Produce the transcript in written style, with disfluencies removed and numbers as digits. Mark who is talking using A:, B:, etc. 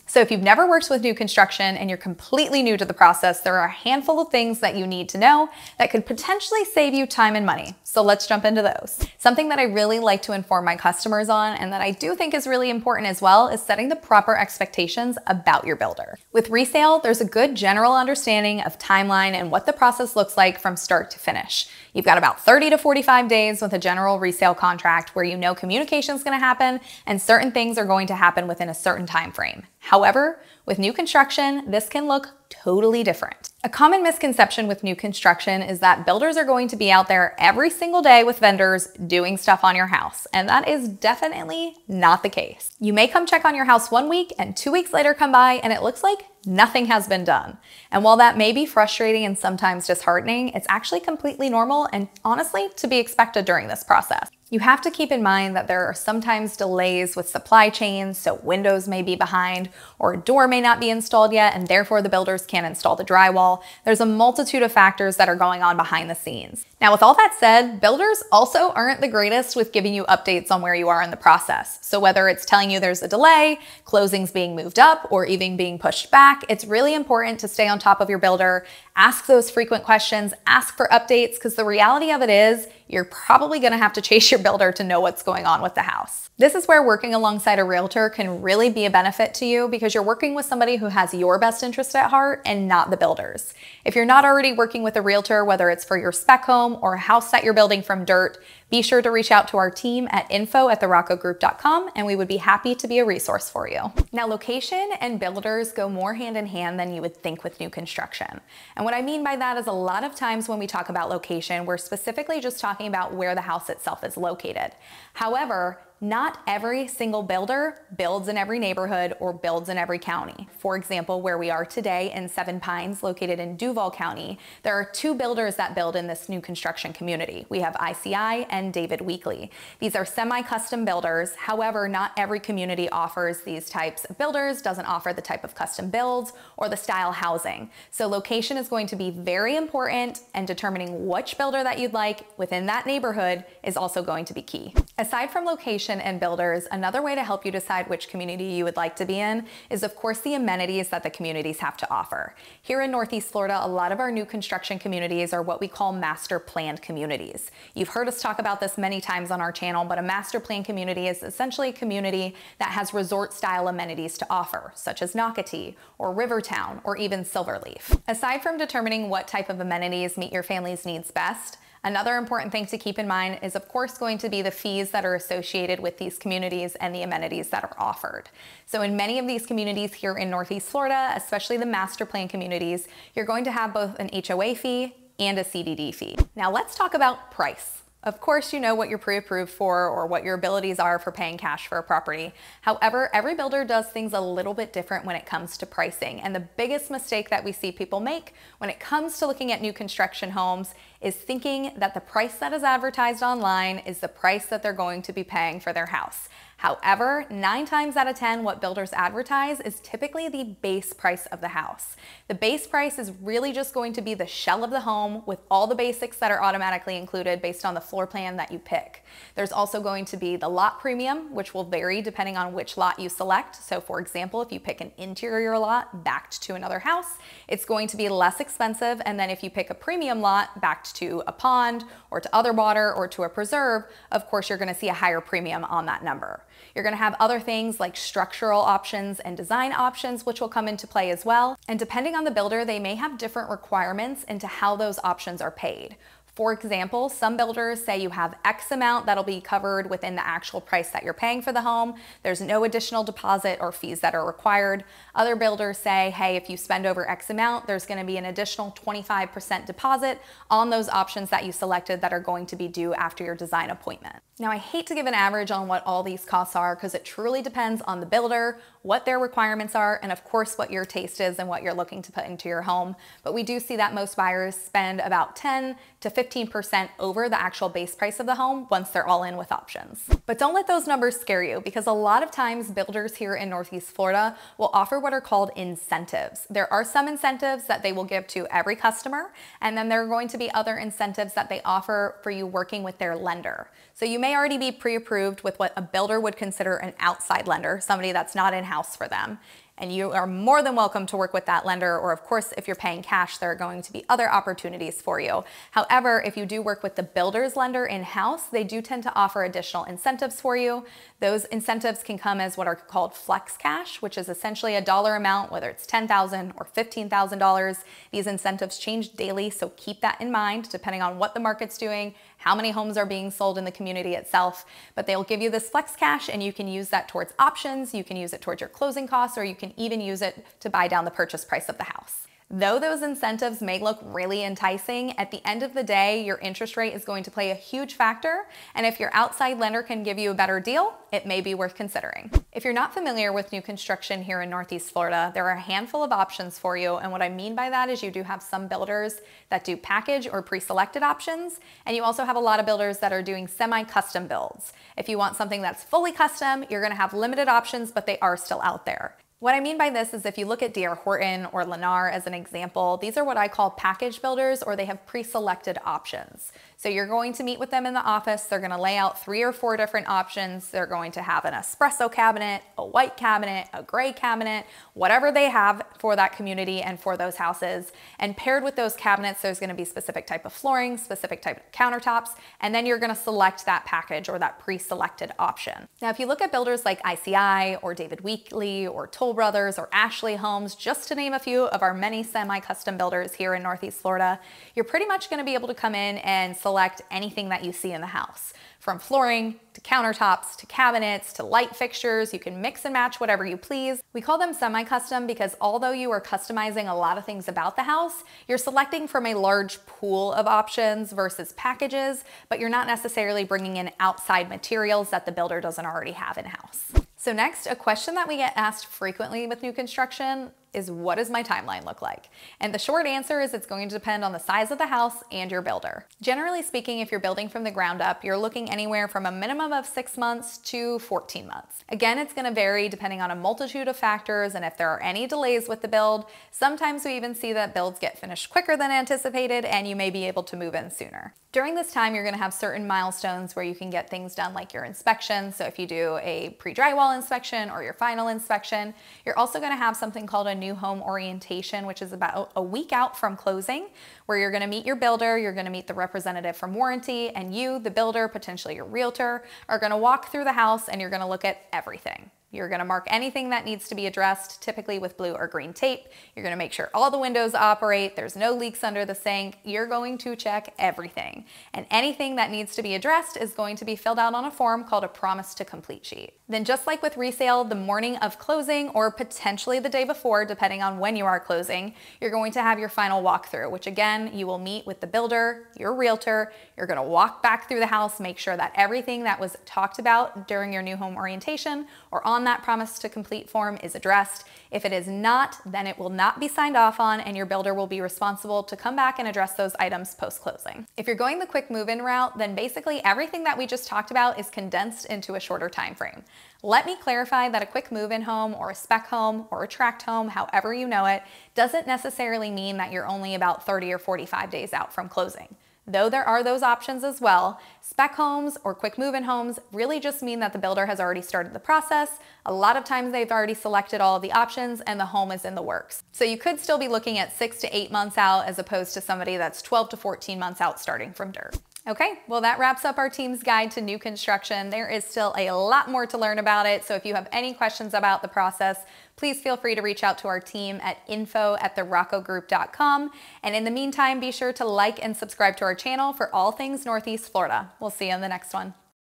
A: So if you've never worked with new construction and you're completely new to the process, there are a handful of things that you need to know that could potentially save you time and money. So let's jump into those. Something that I really like to inform my customers on, and that I do think is really important as well, is setting the proper expectations about your builder. With resale, there's a good general understanding of timeline and what the process looks like from start to finish. You've got about 30 to 45 days with a general resale contract where you know communication is going to happen and certain things are going to happen within a certain time frame. However, with new construction, this can look totally different. A common misconception with new construction is that builders are going to be out there every single day with vendors doing stuff on your house, and that is definitely not the case. You may come check on your house 1 week and 2 weeks later come by and it looks like nothing has been done. And while that may be frustrating and sometimes disheartening, it's actually completely normal and honestly to be expected during this process. You have to keep in mind that there are sometimes delays with supply chains, so windows may be behind or a door may not be installed yet and therefore the builders can't install the drywall. There's a multitude of factors that are going on behind the scenes. Now, with all that said, builders also aren't the greatest with giving you updates on where you are in the process. So whether it's telling you there's a delay, closings being moved up, or even being pushed back, it's really important to stay on top of your builder, ask those frequent questions, ask for updates, because the reality of it is you're probably going to have to chase your builder to know what's going on with the house. This is where working alongside a realtor can really be a benefit to you because you're working with somebody who has your best interest at heart and not the builder's. If you're not already working with a realtor, whether it's for your spec home or a house that you're building from dirt, be sure to reach out to our team at info@theroccogroup.com and we would be happy to be a resource for you. Now, location and builders go more hand in hand than you would think with new construction. And what I mean by that is a lot of times when we talk about location, we're specifically just talking about where the house itself is located. However, not every single builder builds in every neighborhood or builds in every county. For example, where we are today in Seven Pines, located in Duval County, there are 2 builders that build in this new construction community. We have ICI and David Weekley. These are semi-custom builders. However, not every community offers these types of builders, doesn't offer the type of custom builds or the style housing. So location is going to be very important, and determining which builder that you'd like within that neighborhood is also going to be key. Aside from location and builders, another way to help you decide which community you would like to be in is, of course, the amenities that the communities have to offer. Here in Northeast Florida, a lot of our new construction communities are what we call master planned communities. You've heard us talk about this many times on our channel, but a master planned community is essentially a community that has resort style amenities to offer, such as Nocatee or Rivertown or even Silverleaf. Aside from determining what type of amenities meet your family's needs best, another important thing to keep in mind is, of course, going to be the fees that are associated with these communities and the amenities that are offered. So in many of these communities here in Northeast Florida, especially the master plan communities, you're going to have both an HOA fee and a CDD fee. Now let's talk about price. Of course, you know what you're pre-approved for or what your abilities are for paying cash for a property. However, every builder does things a little bit different when it comes to pricing. And the biggest mistake that we see people make when it comes to looking at new construction homes is thinking that the price that is advertised online is the price that they're going to be paying for their house. However, 9 times out of 10, what builders advertise is typically the base price of the house. The base price is really just going to be the shell of the home with all the basics that are automatically included based on the floor plan that you pick. There's also going to be the lot premium, which will vary depending on which lot you select. So for example, if you pick an interior lot backed to another house, it's going to be less expensive. And then if you pick a premium lot backed to a pond or to other water or to a preserve, of course, you're going to see a higher premium on that number. You're going to have other things like structural options and design options, which will come into play as well. And depending on the builder, they may have different requirements into how those options are paid. For example, some builders say you have X amount that'll be covered within the actual price that you're paying for the home. There's no additional deposit or fees that are required. Other builders say, hey, if you spend over X amount, there's going to be an additional 25% deposit on those options that you selected that are going to be due after your design appointment. Now, I hate to give an average on what all these costs are because it truly depends on the builder, what their requirements are, and of course what your taste is and what you're looking to put into your home. But we do see that most buyers spend about 10 to 15% over the actual base price of the home once they're all in with options. But don't let those numbers scare you, because a lot of times builders here in Northeast Florida will offer what are called incentives. There are some incentives that they will give to every customer, and then there are going to be other incentives that they offer for you working with their lender. So you may already be pre-approved with what a builder would consider an outside lender, somebody that's not in-house for them. and you are more than welcome to work with that lender, or of course, if you're paying cash, there are going to be other opportunities for you. However, if you do work with the builder's lender in-house, they do tend to offer additional incentives for you. Those incentives can come as what are called flex cash, which is essentially a dollar amount, whether it's $10,000 or $15,000. These incentives change daily, so keep that in mind depending on what the market's doing, how many homes are being sold in the community itself. But they'll give you this flex cash and you can use that towards options, you can use it towards your closing costs, or you can even use it to buy down the purchase price of the house. Though those incentives may look really enticing, at the end of the day, your interest rate is going to play a huge factor, and if your outside lender can give you a better deal, it may be worth considering. If you're not familiar with new construction here in Northeast Florida, there are a handful of options for you, and what I mean by that is you do have some builders that do package or pre-selected options, and you also have a lot of builders that are doing semi-custom builds. If you want something that's fully custom, you're gonna have limited options, but they are still out there. What I mean by this is if you look at D.R. Horton or Lennar as an example, these are what I call package builders, or they have pre-selected options. So you're going to meet with them in the office. They're going to lay out 3 or 4 different options. They're going to have an espresso cabinet, a white cabinet, a gray cabinet, whatever they have for that community and for those houses. And paired with those cabinets, there's going to be specific type of flooring, specific type of countertops, and then you're going to select that package or that pre-selected option. Now, if you look at builders like ICI or David Weekley or Toll Brothers or Ashley Homes, just to name a few of our many semi-custom builders here in Northeast Florida, you're pretty much going to be able to come in and select anything that you see in the house. From flooring to countertops to cabinets to light fixtures, you can mix and match whatever you please. We call them semi-custom because although you are customizing a lot of things about the house, you're selecting from a large pool of options versus packages, but you're not necessarily bringing in outside materials that the builder doesn't already have in-house. So next, a question that we get asked frequently with new construction is, what does my timeline look like? And the short answer is it's going to depend on the size of the house and your builder. Generally speaking, if you're building from the ground up, you're looking anywhere from a minimum of 6 months to 14 months. Again, it's going to vary depending on a multitude of factors, and if there are any delays with the build, sometimes we even see that builds get finished quicker than anticipated and you may be able to move in sooner. During this time, you're going to have certain milestones where you can get things done like your inspection. So if you do a pre-drywall inspection or your final inspection, you're also going to have something called a new home orientation, which is about a week out from closing, where you're going to meet your builder, you're going to meet the representative from warranty, and you, the builder, potentially your realtor, are going to walk through the house and you're going to look at everything. You're going to mark anything that needs to be addressed, typically with blue or green tape. You're going to make sure all the windows operate, there's no leaks under the sink. You're going to check everything. And anything that needs to be addressed is going to be filled out on a form called a promise to complete sheet. Then just like with resale, the morning of closing or potentially the day before, depending on when you are closing, you're going to have your final walkthrough, which again, you will meet with the builder, your realtor. You're going to walk back through the house, make sure that everything that was talked about during your new home orientation or on that promise to complete form is addressed. If it is not, then it will not be signed off on and your builder will be responsible to come back and address those items post-closing. If you're going the quick move-in route, then basically everything that we just talked about is condensed into a shorter time frame. Let me clarify that a quick move-in home or a spec home or a tract home, however you know it, doesn't necessarily mean that you're only about 30 or 45 days out from closing. Though there are those options as well, spec homes or quick move-in homes really just mean that the builder has already started the process. A lot of times they've already selected all of the options and the home is in the works. So you could still be looking at 6 to 8 months out as opposed to somebody that's 12 to 14 months out starting from dirt. Okay, well that wraps up our team's guide to new construction. There is still a lot more to learn about it, so if you have any questions about the process, please feel free to reach out to our team at info@theroccogroup.com. And in the meantime, be sure to like and subscribe to our channel for all things Northeast Florida. We'll see you in the next one.